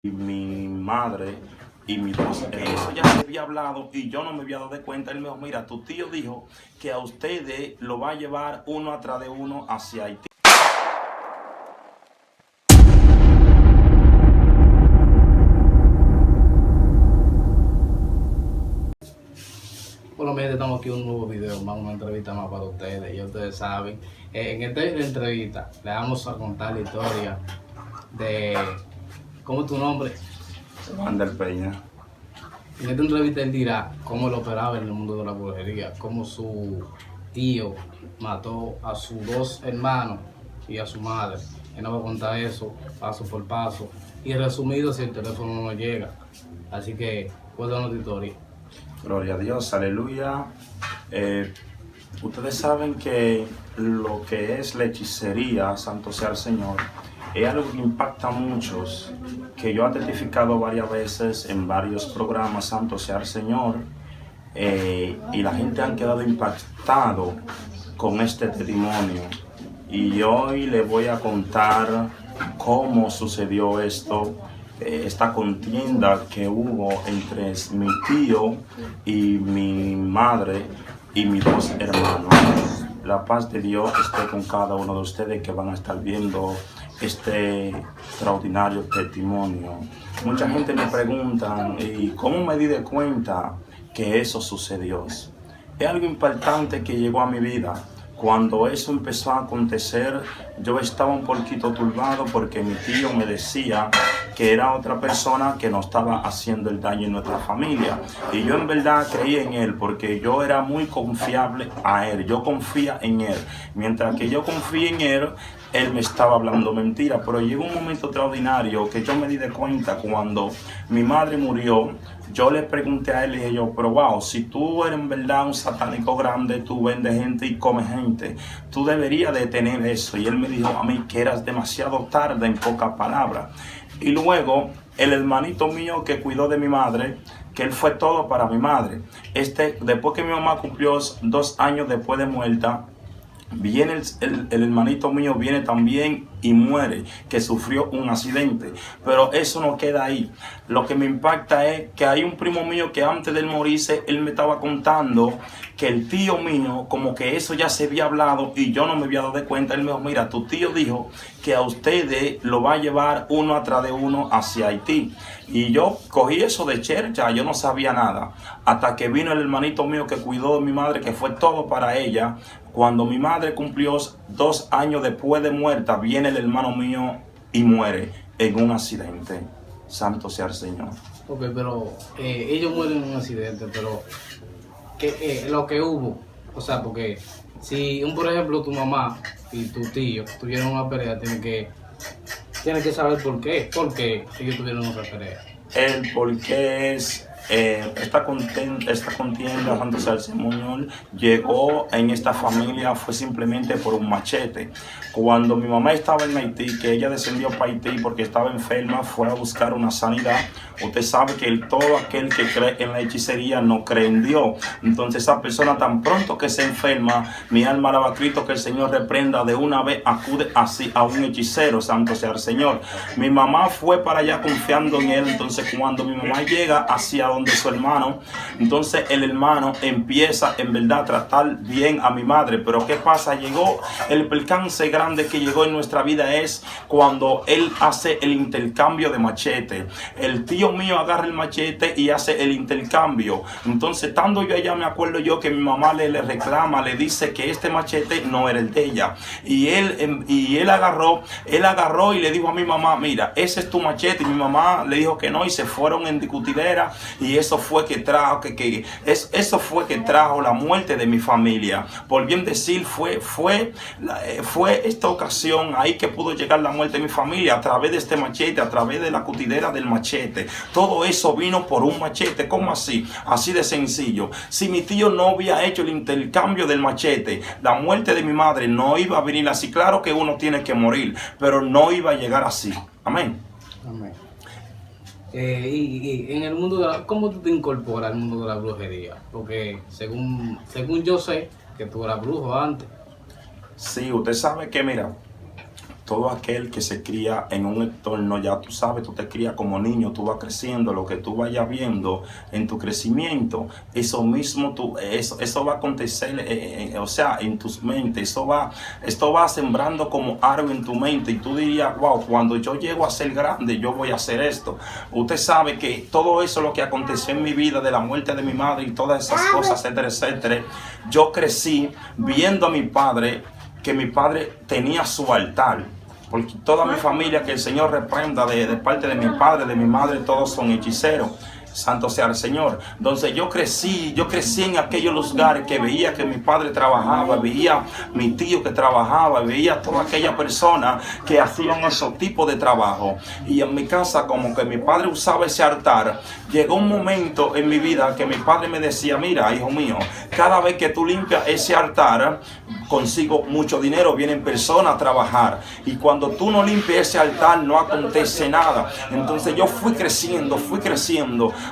y mi madre y mis dos hermanos. Eso ya se había hablado y yo no me había dado de cuenta. Él me dijo, mira, tu tío dijo que a ustedes lo va a llevar uno atrás de uno hacia Haití. Bueno, mire, estamos aquí en un nuevo video, más una entrevista más para ustedes. Ya ustedes saben, en esta entrevista le vamos a contar la historia de, ¿cómo es tu nombre? Ander Peña. En esta entrevista él dirá cómo lo operaba en el mundo de la brujería, cómo su tío mató a sus dos hermanos y a su madre. Él nos va a contar eso paso por paso y resumido si el teléfono no llega. Así que, cuéntanos tu historia. Gloria a Dios, aleluya. Ustedes saben que lo que es la hechicería, santo sea el Señor, es algo que impacta a muchos, que yo he testificado varias veces en varios programas, santo sea el Señor, y la gente ha quedado impactado con este testimonio. Y hoy les voy a contar cómo sucedió esto, esta contienda que hubo entre mi tío y mi madre y mis dos hermanos. La paz de Dios esté con cada uno de ustedes que van a estar viendo este extraordinario testimonio. Mucha gente me pregunta, ¿y cómo me di de cuenta que eso sucedió? Es algo impactante que llegó a mi vida. Cuando eso empezó a acontecer, yo estaba un poquito turbado porque mi tío me decía que era otra persona que nos estaba haciendo el daño en nuestra familia. Y yo en verdad creí en él porque yo era muy confiable a él. Yo confía en él. Mientras que yo confíe en él, él me estaba hablando mentira. Pero llegó un momento extraordinario que yo me di de cuenta cuando mi madre murió. Yo le pregunté a él y dije yo, pero wow, si tú eres en verdad un satánico grande, tú vendes gente y comes gente, tú deberías de tener eso. Y él me dijo a mí que eras demasiado tarde, en pocas palabras. Y luego el hermanito mío que cuidó de mi madre, que él fue todo para mi madre. Después que mi mamá cumplió 2 años después de muerta, viene el hermanito mío, viene también y muere, que sufrió un accidente. Pero eso no queda ahí. Lo que me impacta es que hay un primo mío que antes de él morirse, él me estaba contando que el tío mío, como que eso ya se había hablado y yo no me había dado de cuenta. Él me dijo, mira, tu tío dijo que a ustedes lo va a llevar uno atrás de uno hacia Haití. Y yo cogí eso de chercha, yo no sabía nada. Hasta que vino el hermanito mío que cuidó de mi madre, que fue todo para ella. Cuando mi madre cumplió 2 años después de muerta, viene el hermano mío y muere en un accidente. Santo sea el Señor. Ok, pero ellos mueren en un accidente, pero lo que hubo, o sea, porque si, por ejemplo, tu mamá y tu tío tuvieron una pelea, tienen que saber por qué ellos tuvieron una pelea. El por qué es esta contienda, santo sea el Señor, llegó en esta familia fue simplemente por un machete. Cuando mi mamá estaba en Haití, que ella descendió para Haití porque estaba enferma, fue a buscar una sanidad. Usted sabe que todo aquel que cree en la hechicería no cree en Dios. Entonces esa persona tan pronto que se enferma, mi alma alaba a Cristo, que el Señor reprenda de una vez, acude así a un hechicero, santo sea el Señor. Mi mamá fue para allá confiando en él. Entonces cuando mi mamá llega hacia donde su hermano, entonces el hermano empieza en verdad a tratar bien a mi madre. Pero ¿qué pasa? Llegó el percance grande que llegó en nuestra vida es cuando él hace el intercambio de machete. El tío mío agarra el machete y hace el intercambio. Entonces estando yo allá, me acuerdo yo que mi mamá le reclama, le dice que este machete no era el de ella. Y él agarró y le dijo a mi mamá, mira, ese es tu machete. Y mi mamá le dijo que no y se fueron en discutidera. Y eso fue que trajo eso fue que trajo la muerte de mi familia. Por bien decir, fue esta ocasión ahí que pudo llegar la muerte de mi familia, a través de este machete, a través de la cutidera del machete. Todo eso vino por un machete. ¿Cómo así? Así de sencillo. Si mi tío no había hecho el intercambio del machete, la muerte de mi madre no iba a venir así. Claro que uno tiene que morir, pero no iba a llegar así. Amén. Amén. Y en el mundo de ¿cómo tú te incorporas al mundo de la brujería? Porque según yo sé que tú eras brujo antes. Sí, usted sabe que, mira, todo aquel que se cría en un entorno, ya tú sabes, tú te crías como niño, tú vas creciendo, lo que tú vayas viendo en tu crecimiento, eso mismo, eso va a acontecer, o sea, en tus mentes, esto va sembrando como árbol en tu mente, y tú dirías, wow, cuando yo llego a ser grande, yo voy a hacer esto. Usted sabe que todo eso, lo que aconteció en mi vida, de la muerte de mi madre y todas esas cosas, etcétera, etcétera, yo crecí viendo a mi padre, que mi padre tenía su altar. Porque toda mi familia, que el Señor reprenda, de parte de mi padre, de mi madre, todos son hechiceros. Santo sea el Señor. Entonces yo crecí en aquellos lugares que veía que mi padre trabajaba, veía mi tío que trabajaba, veía toda aquella persona que hacían esos tipos de trabajo. Y en mi casa, como que mi padre usaba ese altar, llegó un momento en mi vida que mi padre me decía, mira, hijo mío, cada vez que tú limpias ese altar, consigo mucho dinero, vienen personas a trabajar, y cuando tú no limpias ese altar, no acontece nada. Entonces yo fui creciendo,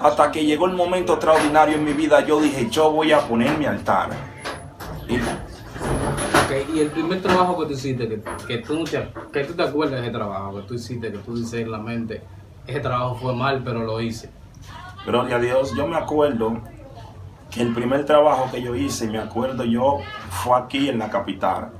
hasta que llegó el momento extraordinario en mi vida. Yo dije, yo voy a poner mi altar. Y el primer trabajo que tú hiciste, que tú te acuerdas de ese trabajo que tú hiciste, que tú dices en la mente, ese trabajo fue mal, pero lo hice. Gloria a Dios. Yo me acuerdo que el primer trabajo que yo hice, fue aquí en la capital.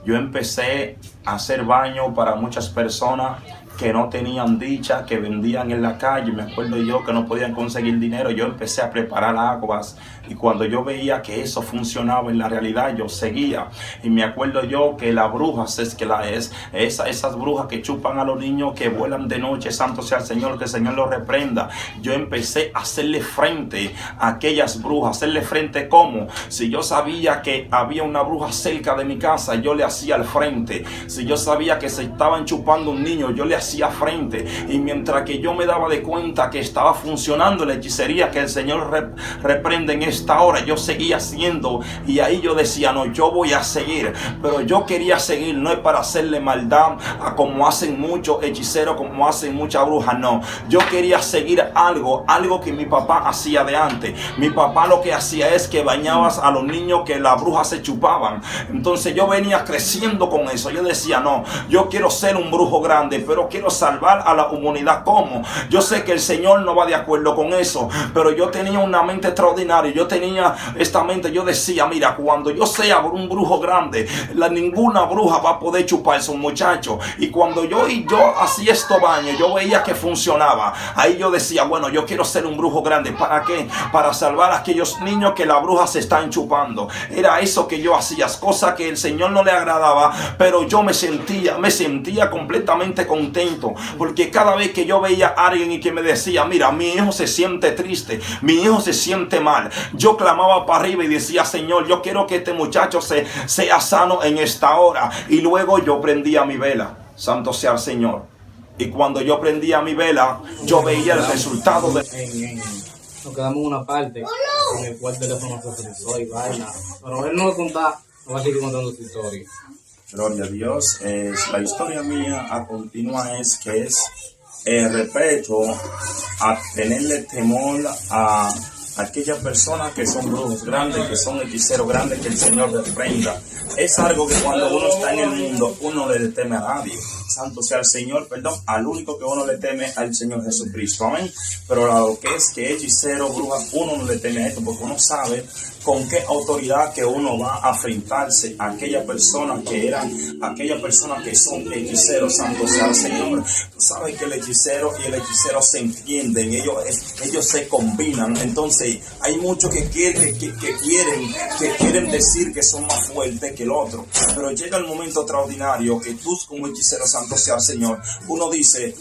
Yo empecé a hacer baño para muchas personas que no tenían dicha, que vendían en la calle. Me acuerdo yo que no podían conseguir dinero. Yo empecé a preparar aguas, y cuando yo veía que eso funcionaba en la realidad, yo seguía. Y me acuerdo yo que las brujas, esas brujas que chupan a los niños, que vuelan de noche, santo sea el Señor, que el Señor los reprenda. Yo empecé a hacerle frente a aquellas brujas. Hacerle frente, ¿cómo? Si yo sabía que había una bruja cerca de mi casa, yo le hacía al frente. Si yo sabía que se estaban chupando un niño, yo le hacía frente. Y mientras que yo me daba de cuenta que estaba funcionando la hechicería, que el Señor reprende en esta hora, yo seguía haciendo. Y ahí yo decía, no, yo voy a seguir. Pero yo quería seguir, no es para hacerle maldad a como hacen muchos hechiceros, como hacen muchas brujas, no. Yo quería seguir algo que mi papá hacía de antes. Mi papá lo que hacía es que bañabas a los niños que las brujas se chupaban. Entonces yo venía creciendo con eso. Yo decía, no, yo quiero ser un brujo grande, pero quiero salvar a la humanidad. ¿Cómo? Yo sé que el Señor no va de acuerdo con eso, pero yo tenía una mente extraordinaria. Yo tenía esta mente, yo decía, mira, cuando yo sea un brujo grande, ninguna bruja va a poder chuparse un muchacho. Y cuando yo hacía estos baños, yo veía que funcionaba. Ahí yo decía, bueno, yo quiero ser un brujo grande. ¿Para qué? Para salvar a aquellos niños que las brujas se están chupando. Era eso que yo hacía, cosa que el Señor no le agradaba, pero yo me sentía completamente contento, porque cada vez que yo veía a alguien y que me decía, mira, mi hijo se siente triste, mi hijo se siente mal, yo clamaba para arriba y decía, Señor, yo quiero que este muchacho sea sano en esta hora. Y luego yo prendía mi vela, santo sea el Señor. Y cuando yo prendía mi vela, yo veía el resultado de... Nos quedamos en una parte en el cual el teléfono se frizó y vaina, pero él no va a contar, no va a seguir contando su historia. Gloria a Dios. La historia mía a continuar es respeto a tenerle temor a aquellas personas que son brujos grandes, que son hechiceros grandes, que el Señor reprenda. Es algo que cuando uno está en el mundo, uno le teme a nadie. Santo sea el Señor, al único que uno le teme al Señor Jesucristo, amén. Pero lo que es que hechicero, bruja, uno no le teme a esto, porque uno sabe con qué autoridad que uno va a enfrentarse a aquellas personas que son hechiceros. Santo sea el Señor. Tú sabes que el hechicero y el hechicero se entienden, ellos se combinan. Entonces hay muchos que quieren decir que son más fuertes que el otro, pero llega el momento extraordinario que tú como hechicero, santo sea el Señor, uno dice,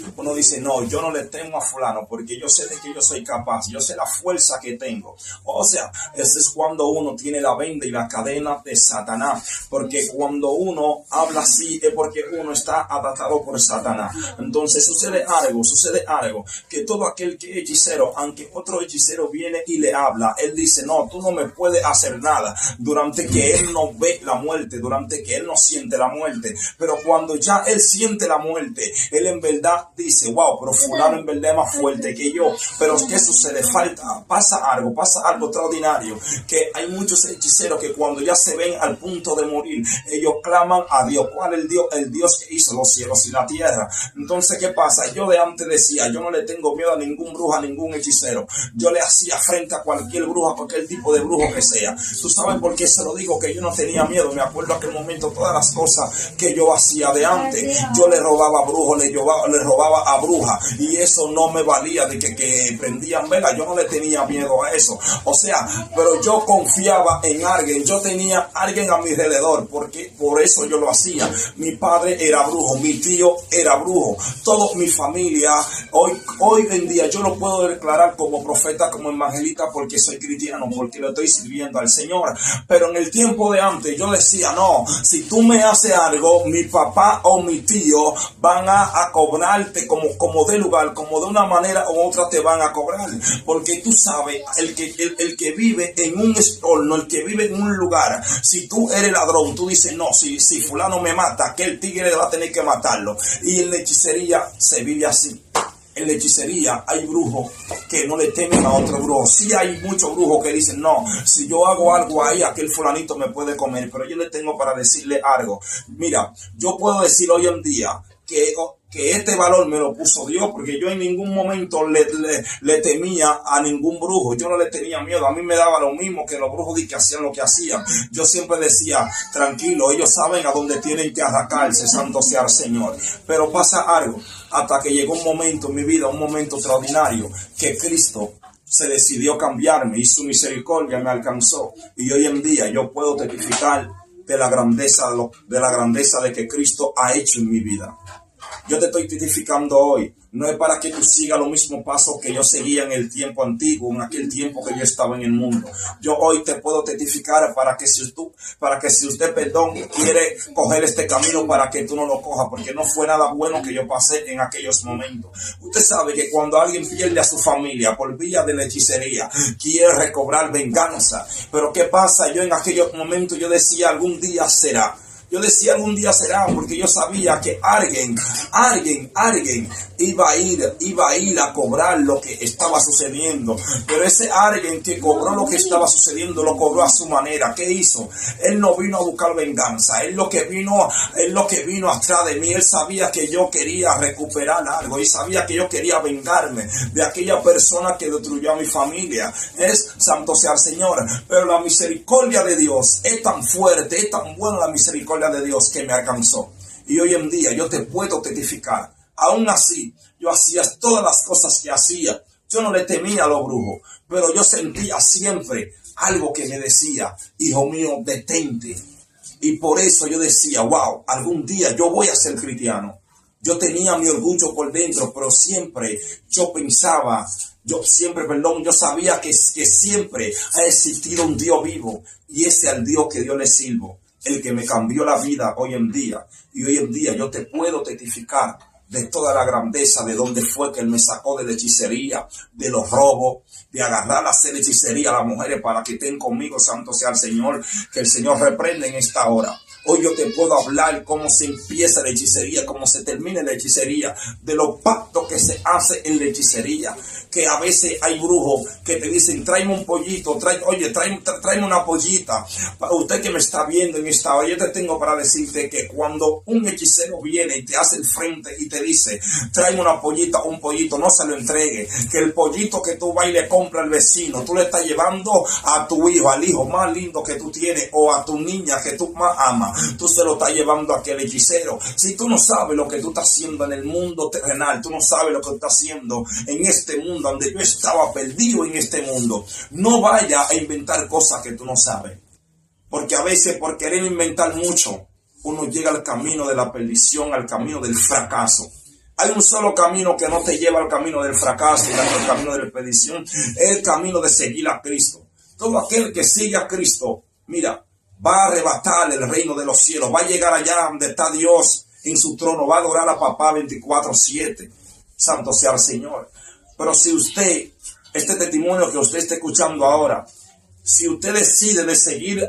no, yo no le temo a fulano, porque yo sé de que yo soy capaz, yo sé la fuerza que tengo. O sea, ese es cuando uno tiene la venda y la cadena de Satanás, porque cuando uno habla así es porque uno está atacado por Satanás. Entonces sucede algo, que todo aquel que es hechicero, aunque otro hechicero viene y le habla, él dice, no, tú no me puedes hacer nada, durante que él no ve la muerte, durante que él no siente la muerte. Pero cuando ya él siente la muerte, él en verdad dice, wow, pero fulano en verdad es más fuerte que yo. Pero ¿qué sucede? Pasa algo extraordinario, que que hay muchos hechiceros que cuando ya se ven al punto de morir, ellos claman a Dios. ¿Cuál es el Dios? El Dios que hizo los cielos y la tierra. Entonces, ¿qué pasa? Yo de antes decía, yo no le tengo miedo a ningún brujo, a ningún hechicero. Yo le hacía frente a cualquier brujo, a cualquier tipo de brujo que sea. ¿Tú sabes por qué se lo digo? Que yo no tenía miedo. Me acuerdo aquel momento, todas las cosas que yo hacía de antes. Yo le robaba a brujos, le robaba a brujas, y eso no me valía de que prendían vela. Yo no le tenía miedo a eso. O sea, pero yo confiaba en alguien. Yo tenía alguien a mi alrededor, porque por eso yo lo hacía. Mi padre era brujo, mi tío era brujo, toda mi familia. Hoy en día yo lo puedo declarar como profeta, como evangelista, porque soy cristiano, porque le estoy sirviendo al Señor. Pero en el tiempo de antes yo decía, no, si tú me haces algo, mi papá o mi tío van a cobrarte como de lugar, como de una manera u otra te van a cobrar. Porque tú sabes, el que vive en un entorno, el que vive en un lugar, si tú eres ladrón, tú dices, no, si fulano me mata, aquel tigre va a tener que matarlo. Y en la hechicería se vive así. En la hechicería hay brujos que no le temen a otro brujo. Sí hay muchos brujos que dicen, no, si yo hago algo ahí, aquel fulanito me puede comer. Pero yo le tengo para decirle algo. Mira, yo puedo decir hoy en día que este valor me lo puso Dios, porque yo en ningún momento le temía a ningún brujo. Yo no le tenía miedo. A mí me daba lo mismo que los brujos que hacían lo que hacían. Yo siempre decía, tranquilo, ellos saben a dónde tienen que arrancarse, santo sea el Señor. Pero pasa algo, hasta que llegó un momento en mi vida, un momento extraordinario, que Cristo se decidió cambiarme y su misericordia me alcanzó. Y hoy en día yo puedo testificar de la grandeza de que Cristo ha hecho en mi vida. Yo te estoy testificando hoy, no es para que tú sigas los mismos pasos que yo seguía en el tiempo antiguo, en aquel tiempo que yo estaba en el mundo. Yo hoy te puedo testificar para que si usted, quiere coger este camino, para que tú no lo cojas, porque no fue nada bueno que yo pasé en aquellos momentos. Usted sabe que cuando alguien pierde a su familia por vía de la hechicería, quiere recobrar venganza. Pero ¿qué pasa? Yo en aquellos momentos yo decía, algún día será. Yo decía, algún día será, porque yo sabía que alguien iba a ir a cobrar lo que estaba sucediendo. Pero ese alguien que cobró lo que estaba sucediendo, lo cobró a su manera. ¿Qué hizo? Él no vino a buscar venganza. Él lo que vino atrás de mí. Él sabía que yo quería recuperar algo. Y sabía que yo quería vengarme de aquella persona que destruyó a mi familia. Santo sea el Señor. Pero la misericordia de Dios es tan fuerte, es tan buena la misericordia de Dios que me alcanzó. Y hoy en día yo te puedo testificar. Aún así, yo hacía todas las cosas que hacía. Yo no le temía a los brujos, pero yo sentía siempre algo que me decía, hijo mío, detente. Y por eso yo decía, wow, algún día yo voy a ser cristiano. Yo tenía mi orgullo por dentro, pero siempre yo pensaba, yo sabía que siempre ha existido un Dios vivo, y ese es el Dios que yo le sirvo, el que me cambió la vida hoy en día. Y hoy en día yo te puedo testificar de toda la grandeza, de dónde fue que Él me sacó de la hechicería, de los robos, de agarrar a hacer hechicería a las mujeres para que estén conmigo. Santo sea el Señor, que el Señor reprenda en esta hora. Hoy yo te puedo hablar cómo se empieza la hechicería, cómo se termina la hechicería, de los pactos que se hace en la hechicería. Que a veces hay brujos que te dicen, tráeme un pollito, tráeme una pollita. Para usted que me está viendo en esta hora, yo te tengo para decirte que cuando un hechicero viene y te hace el frente y te dice, tráeme una pollita, un pollito, no se lo entregue. Que el pollito que tú vas y le compras al vecino, tú le estás llevando a tu hijo, al hijo más lindo que tú tienes, o a tu niña que tú más amas, tú se lo estás llevando a aquel hechicero. Si tú no sabes lo que tú estás haciendo en el mundo terrenal, tú no sabes lo que tú estás haciendo en este mundo, donde yo estaba perdido en este mundo, no vaya a inventar cosas que tú no sabes. Porque a veces, por querer inventar mucho, uno llega al camino de la perdición, al camino del fracaso. Hay un solo camino que no te lleva al camino del fracaso, al camino de la perdición, es el camino de seguir a Cristo. Todo aquel que sigue a Cristo, mira, va a arrebatar el reino de los cielos, va a llegar allá donde está Dios en su trono, va a adorar a papá 24/7. Santo sea el Señor. Pero si usted, este testimonio que usted está escuchando ahora, si usted decide de seguir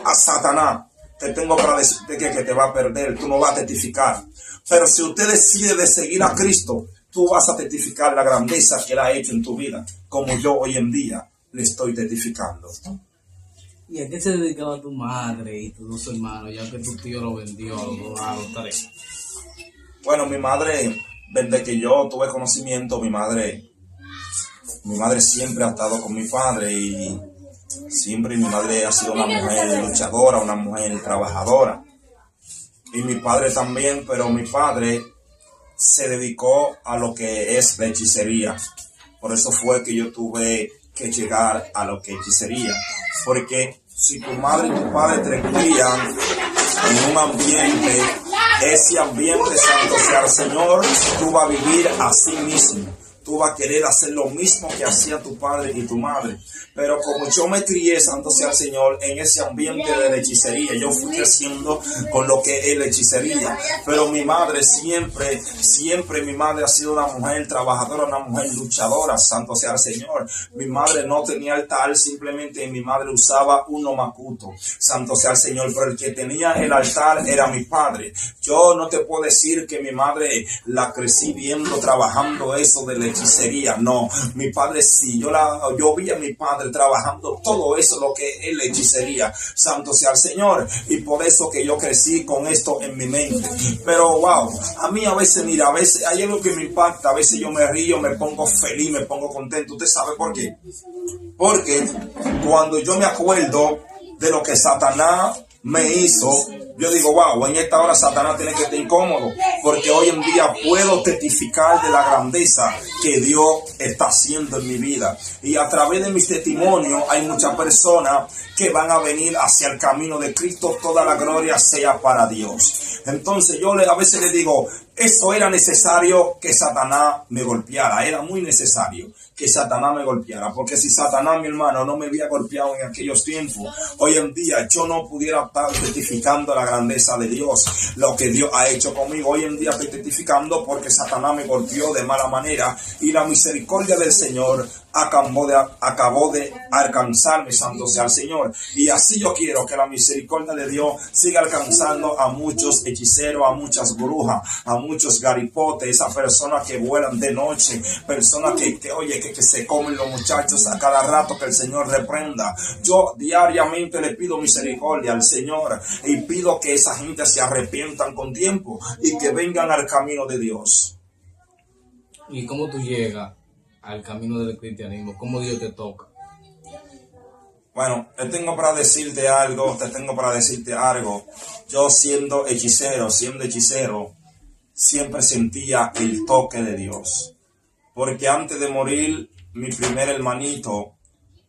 a Satanás, te tengo para decirte que te va a perder, tú no vas a testificar. Pero si usted decide de seguir a Cristo, tú vas a testificar la grandeza que Él ha hecho en tu vida, como yo hoy en día le estoy testificando. ¿Y a qué se dedicaba tu madre y tus dos hermanos, ya que tu tío lo vendió a los tres? Bueno, mi madre, desde que yo tuve conocimiento, mi madre siempre ha estado con mi padre y siempre mi madre ha sido una mujer luchadora, una mujer trabajadora. Y mi padre también, pero mi padre se dedicó a lo que es la hechicería. Por eso fue que yo tuve que llegar a lo que es hechicería. Porque si tu madre y tu padre te crían en un ambiente, ese ambiente, santo sea el Señor, tú vas a vivir así mismo. Tú vas a querer hacer lo mismo que hacía tu padre y tu madre. Pero como yo me crié, santo sea el Señor, en ese ambiente de la hechicería, yo fui creciendo con lo que es la hechicería. Pero mi madre siempre mi madre ha sido una mujer trabajadora, una mujer luchadora, santo sea el Señor. Mi madre no tenía altar, simplemente mi madre usaba un macuto, santo sea el Señor. Pero el que tenía el altar era mi padre. Yo no te puedo decir que mi madre la crecí viendo, trabajando eso de la hechicería. No, mi padre sí, yo vi a mi padre trabajando todo eso, lo que es la hechicería, santo sea el Señor, y por eso que yo crecí con esto en mi mente. Pero wow, a mí a veces, mira, a veces hay algo que me impacta, a veces yo me río, me pongo feliz, me pongo contento. ¿Usted sabe por qué? Porque cuando yo me acuerdo de lo que Satanás me hizo, yo digo, wow, en esta hora Satanás tiene que estar incómodo, porque hoy en día puedo testificar de la grandeza que Dios está haciendo en mi vida. Y a través de mis testimonios hay muchas personas que van a venir hacia el camino de Cristo. Toda la gloria sea para Dios. Entonces yo a veces le digo, eso era necesario que Satanás me golpeara, era muy necesario que Satanás me golpeara, porque si Satanás, mi hermano, no me había golpeado en aquellos tiempos, hoy en día yo no pudiera estar testificando la grandeza de Dios, lo que Dios ha hecho conmigo. Hoy en día estoy testificando porque Satanás me golpeó de mala manera y la misericordia del Señor acabó de alcanzarme, santo sea el Señor. Y así yo quiero que la misericordia de Dios siga alcanzando a muchos hechiceros, a muchas brujas, a muchos garipotes, a personas que vuelan de noche, personas que se comen los muchachos a cada rato, que el Señor reprenda. Yo diariamente le pido misericordia al Señor y pido que esa gente se arrepientan con tiempo y que vengan al camino de Dios. ¿Y cómo tú llegas al camino del cristianismo? ¿Cómo Dios te toca? Bueno, te tengo para decirte algo. Yo siendo hechicero, siempre sentía el toque de Dios. Porque antes de morir, mi primer hermanito,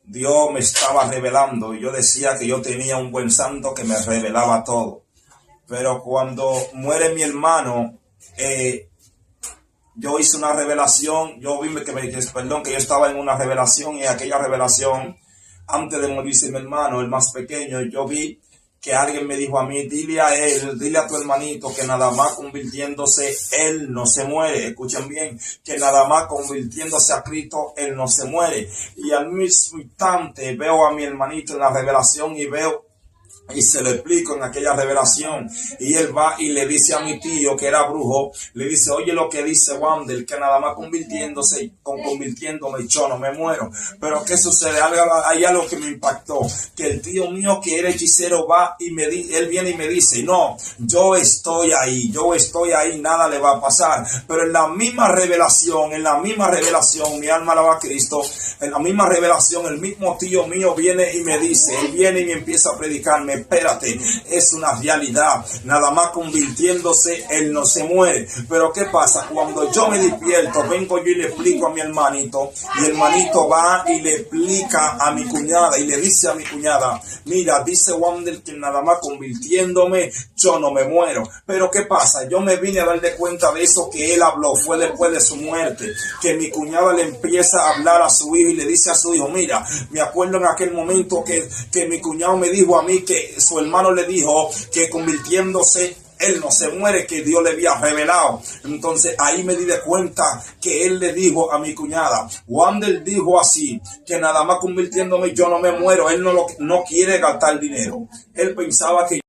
Dios me estaba revelando. Y yo decía que yo tenía un buen santo que me revelaba todo. Pero cuando muere mi hermano, yo hice una revelación. Yo vi que yo estaba en una revelación, y aquella revelación, antes de morirse mi hermano, el más pequeño, yo vi que alguien me dijo a mí, dile a tu hermanito que nada más convirtiéndose, él no se muere. Escuchen bien, que nada más convirtiéndose a Cristo, él no se muere. Y al mismo instante veo a mi hermanito en la revelación y se lo explico en aquella revelación. Y él va y le dice a mi tío, que era brujo, le dice, oye lo que dice Wander, que nada más convirtiéndome yo no me muero. Pero ¿qué sucede? Hay algo que me impactó, que el tío mío que era hechicero va y él viene y me dice, no, yo estoy ahí, nada le va a pasar. Pero en la misma revelación, mi alma alaba a Cristo, en la misma revelación, el mismo tío mío viene y me dice, él viene y me empieza a predicarme, espérate, es una realidad, nada más convirtiéndose, él no se muere. Pero ¿qué pasa? Cuando yo me despierto, vengo yo y le explico a mi hermanito, y el hermanito va y le explica a mi cuñada, y le dice a mi cuñada, mira, dice Wander que nada más convirtiéndome, yo no me muero. Pero ¿qué pasa? Yo me vine a dar de cuenta de eso que él habló, fue después de su muerte, que mi cuñada le empieza a hablar a su hijo y le dice a su hijo, mira, me acuerdo en aquel momento que mi cuñado me dijo a mí que su hermano le dijo que convirtiéndose él no se muere, que Dios le había revelado. Entonces ahí me di de cuenta que él le dijo a mi cuñada, Wander dijo así, que nada más convirtiéndome yo no me muero. Él no quiere gastar dinero. Él pensaba que